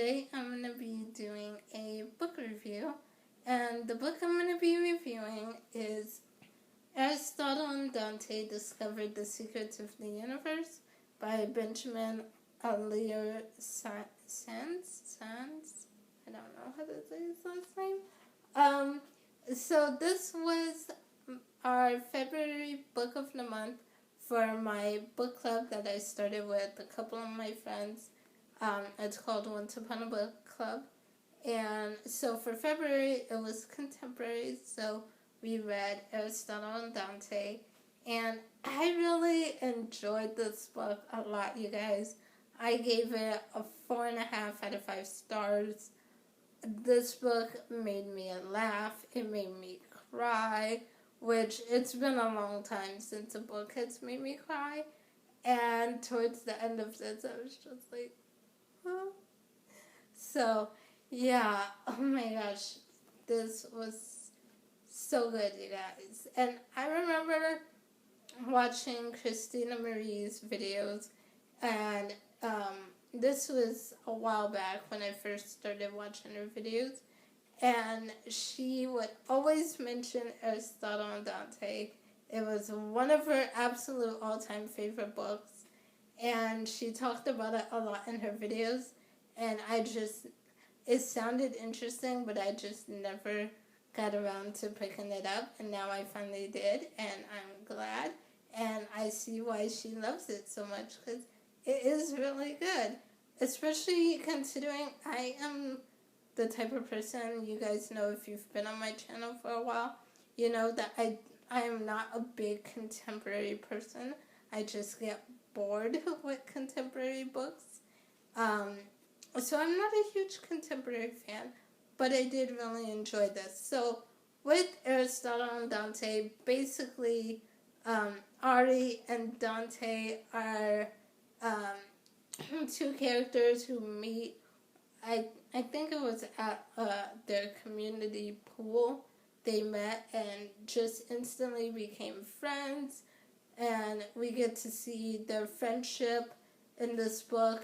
today I'm going to be doing a book review, and the book I'm going to be reviewing is Aristotle and Dante Discovered the Secrets of the Universe by Benjamin Alire Sáenz? I don't know how to say his last name. So this was our February book of the month for my book club that I started with a couple of my friends. It's called Once Upon a Book Club. And so for February, it was contemporary, so we read Aristotle and Dante. And I really enjoyed this book a lot, you guys. I gave it a 4.5 out of 5 stars. This book made me laugh. It made me cry, which it's been a long time since a book has made me cry. And towards the end of this, I was just like, oh. So, yeah, oh my gosh, this was so good, you guys. And I remember watching Christina Marie's videos, and this was a while back when I first started watching her videos, and she would always mention Aristotle and Dante. It was one of her absolute all-time favorite books, and she talked about it a lot in her videos, and it sounded interesting, but I just never got around to picking it up, and now I finally did, and I'm glad, and I see why she loves it so much, because it is really good, especially considering I am the type of person, you guys know if you've been on my channel for a while, you know that I am not a big contemporary person. I just get bored with contemporary books. So I'm not a huge contemporary fan, but I did really enjoy this. So with Aristotle and Dante, basically Ari and Dante are two characters who meet. I think it was at their community pool. They met and just instantly became friends, and we get to see their friendship in this book,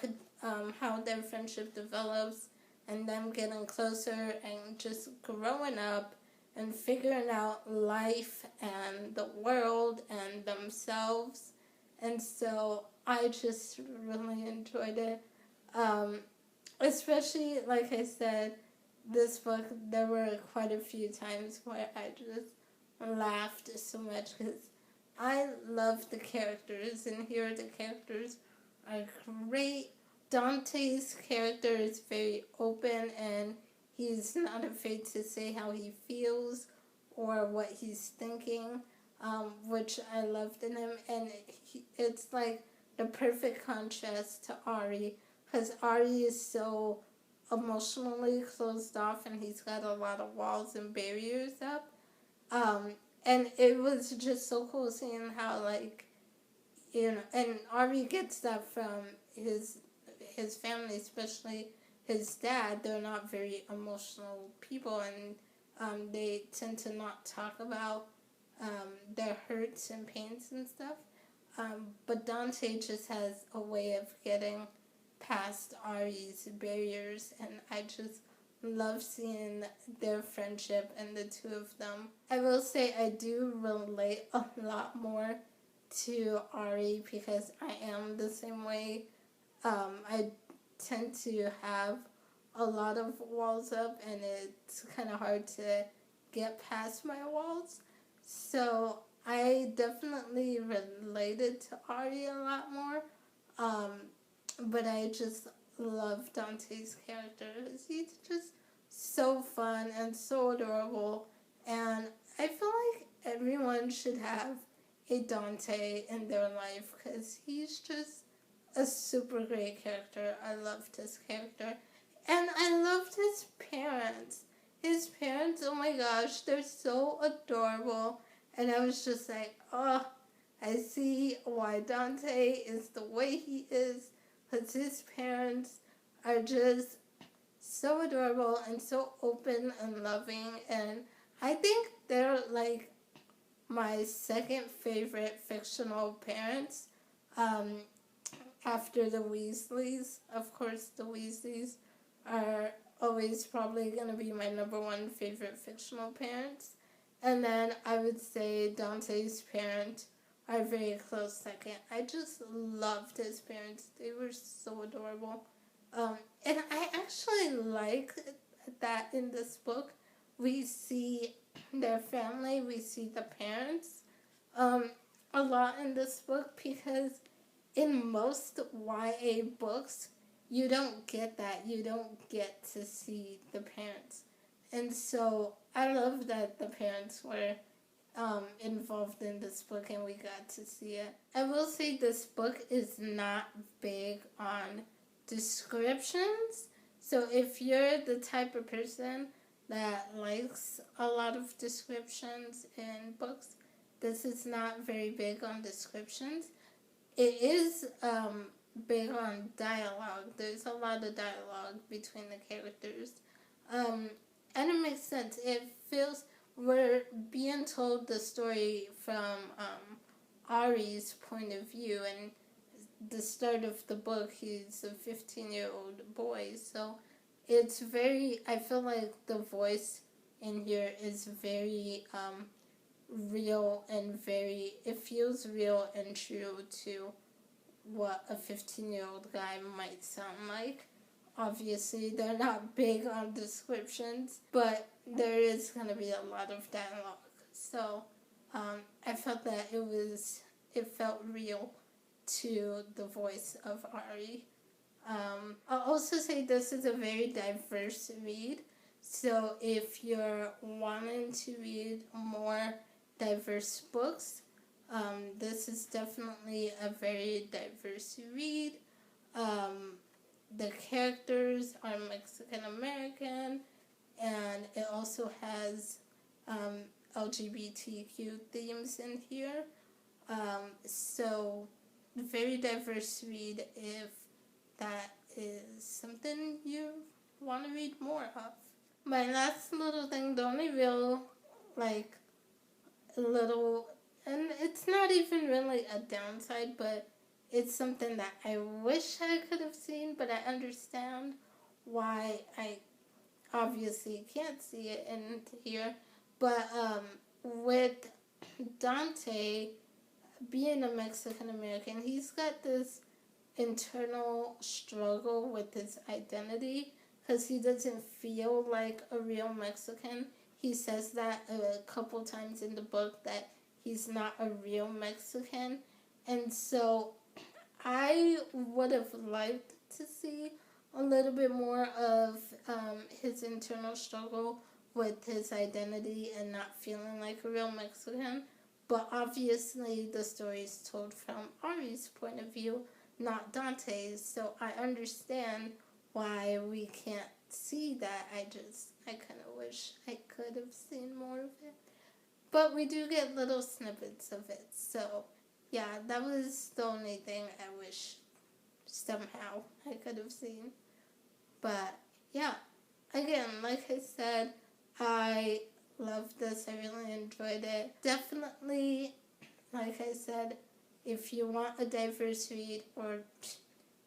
how their friendship develops, and them getting closer and just growing up and figuring out life and the world and themselves. And so I just really enjoyed it. Especially, like I said, this book, there were quite a few times where I just laughed so much because I love the characters, and here the characters are great. Dante's character is very open, and he's not afraid to say how he feels or what he's thinking, which I loved in him. And it's like the perfect contrast to Ari, because Ari is so emotionally closed off, and he's got a lot of walls and barriers up. And it was just so cool seeing how, like, you know, and Ari gets that from his family, especially his dad. They're not very emotional people, and they tend to not talk about their hurts and pains and stuff. But Dante just has a way of getting past Ari's barriers, and I just love seeing their friendship and the two of them. I will say I do relate a lot more to Ari because I am the same way. I tend to have a lot of walls up, and it's kind of hard to get past my walls. So I definitely related to Ari a lot more. But I just love Dante's character. He's just so fun and so adorable. And I feel like everyone should have a Dante in their life because he's just a super great character. I loved his character. And I loved his parents. His parents, oh my gosh, they're so adorable. And I was just like, oh, I see why Dante is the way he is. Because his parents are just so adorable and so open and loving. And I think they're like my second favorite fictional parents after the Weasleys. Of course, the Weasleys are always probably going to be my number one favorite fictional parents. And then I would say Dante's parents are a very close second. I just loved his parents. They were so adorable. And I actually like that in this book we see their family, we see the parents a lot in this book, because in most YA books, you don't get that. You don't get to see the parents. And so I love that the parents were involved in this book and we got to see it. I will say this book is not big on descriptions. So if you're the type of person that likes a lot of descriptions in books, this is not very big on descriptions. It is big on dialogue. There's a lot of dialogue between the characters. And it makes sense. It feels we're being told the story from Ari's point of view, and the start of the book, he's a 15-year-old boy, so it's very, I feel like the voice in here is very real and it feels real and true to what a 15-year-old guy might sound like. Obviously, they're not big on descriptions, but there is going to be a lot of dialogue. So I felt that it felt real to the voice of Ari. I'll also say this is a very diverse read. So if you're wanting to read more diverse books, this is definitely a very diverse read. The characters are Mexican American, and it also has LGBTQ themes in here. So very diverse read if that is something you want to read more of. My last little thing, the only real little, and it's not even really a downside, but it's something that I wish I could have seen, but I understand why I obviously can't see it in here. But with Dante being a Mexican American, he's got this internal struggle with his identity because he doesn't feel like a real Mexican. He says that a couple times in the book that he's not a real Mexican. And so I would have liked to see a little bit more of his internal struggle with his identity and not feeling like a real Mexican. But obviously the story is told from Ari's point of view, not Dante's. So I understand why we can't see that. I kind of wish I could have seen more of it. But we do get little snippets of it. So yeah, that was the only thing I wish somehow I could have seen. But yeah, again, like I said, I loved this. I really enjoyed it. Definitely, like I said, if you want a diverse read, or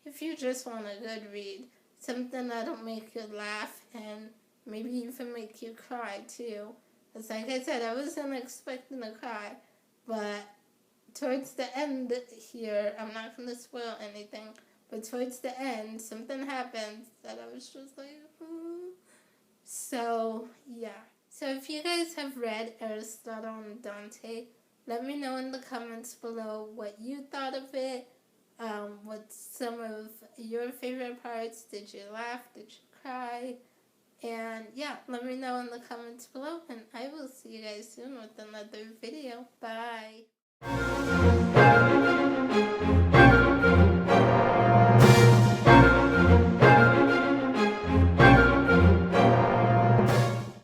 if you just want a good read, something that'll make you laugh and maybe even make you cry too. Because like I said, I wasn't expecting to cry, but towards the end here, I'm not going to spoil anything, but towards the end, something happens that I was just like, ooh. So, yeah. So if you guys have read Aristotle and Dante, let me know in the comments below what you thought of it. What's some of your favorite parts? Did you laugh? Did you cry? And yeah, let me know in the comments below, and I will see you guys soon with another video. Bye!